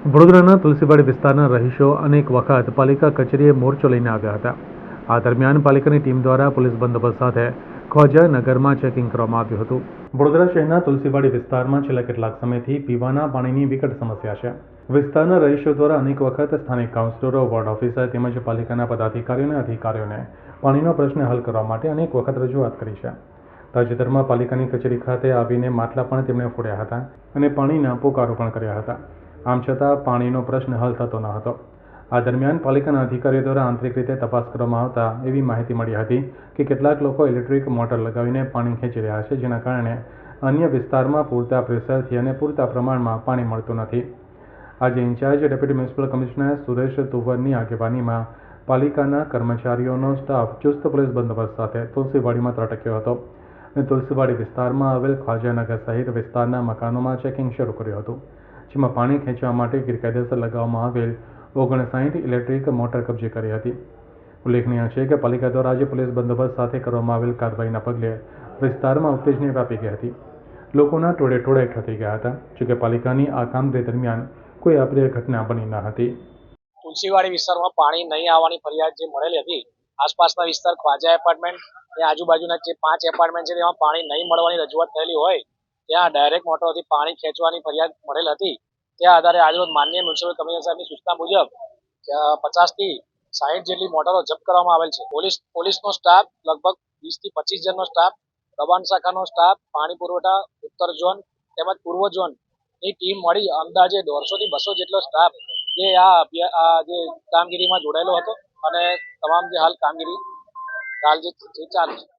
વડોદરાના તુલસીવાડી વિસ્તારના રહીશો અનેક વખત પાલિકા કચેરીએ મોરચો લઈને આવ્યા હતા. આ દરમિયાન પાલિકાની ટીમ દ્વારા પોલીસ બંદોબસ્ત સાથે ખ્વાજાનગરમાં ચેકિંગ કરવામાં આવ્યું હતું. વડોદરા શહેરના તુલસીવાડી વિસ્તારમાં છેલ્લા કેટલાક સમયથી પીવાના પાણીની વિકટ સમસ્યા છે. વિસ્તારના રહીશો દ્વારા અનેક વખત સ્થાનિક કાઉન્સિલરો, વોર્ડ ઓફિસર તેમજ પાલિકાના પદાધિકારીઓ અને અધિકારીઓને પાણીનો પ્રશ્ન હલ કરવા માટે અનેક વખત રજૂઆત કરી છે. તાજેતરમાં પાલિકાની કચેરી ખાતે આવીને માટલા પણ તેમણે ફોડ્યા હતા અને પાણીના પોકારો પણ કર્યા હતા. આમ છતાં પાણીનો પ્રશ્ન હલ થતો ન હતો. આ દરમિયાન પાલિકાના અધિકારીઓ દ્વારા આંતરિક રીતે તપાસ કરવામાં આવતા એવી માહિતી મળી હતી કે કેટલાક લોકો ઇલેક્ટ્રિક મોટર લગાવીને પાણી ખેંચી રહ્યા છે, જેના કારણે અન્ય વિસ્તારમાં પૂરતા પ્રેશરથી અને પૂરતા પ્રમાણમાં પાણી મળતું નથી. આજે incharge deputy municipal commissioner Suresh તુવરની આગેવાનીમાં પાલિકાના કર્મચારીઓનો સ્ટાફ ચુસ્ત પોલીસ બંદોબસ્ત સાથે તુલસીવાડીમાં ત્રટક્યો હતો અને તુલસીવાડી વિસ્તારમાં આવેલ ખ્વાજાનગર સહિત વિસ્તારના મકાનોમાં ચેકિંગ શરૂ કર્યું હતું, જેમાં પાણી ખેંચવા માટે ગેરકાયદેસર લગાવવામાં આવેલ 59 ઇલેક્ટ્રિક મોટર કબજે કરી હતી. ઉલ્લેખનીય છે કે પાલિકા દ્વારા આજે પોલીસ બંદોબસ્ત સાથે કરવામાં આવેલ કાર્યવાહીના પગલે વિસ્તારમાં ઉત્તેજના વ્યાપી ગઈ હતી. લોકોના ટોળે ટોળા એકઠા થઈ ગયા હતા. જોકે પાલિકાની આ કામગીરી દરમિયાન કોઈ અપ્રિય ઘટના બની ન હતી. તુલસીવાડી વિસ્તારમાં પાણી નહીં આવવાની ફરિયાદ જે મળેલી હતી, આસપાસના વિસ્તાર ખ્વાજા એપાર્ટમેન્ટ અને આજુબાજુના જે 5 એપાર્ટમેન્ટ છે તેમાં પાણી નહીં મળવાની રજૂઆત થયેલી હોય ત્યાં ડાયરેક્ટ મોટરથી પાણી ખેંચવાની ફરિયાદ મળેલ હતી. ત્યાં આધારે આજરોજ માનનીય મ્યુનિસિપલ કમિશનર સાહેબની સૂચના મુજબ 50 થી 60 જેટલી મોટરો જપ્ત કરવામાં આવેલ છે. પોલીસનો સ્ટાફ લગભગ 20 થી 25 જણનો સ્ટાફ, દબાણ શાખાનો સ્ટાફ, પાણી પુરવઠા ઉત્તર ઝોન તેમજ પૂર્વ ઝોનની ટીમ મળી અંદાજે 150 થી 200 જેટલો સ્ટાફ જે જે કામગીરીમાં જોડાયેલો હતો અને તમામ જે હાલ કામગીરી જે ચાલુ છે.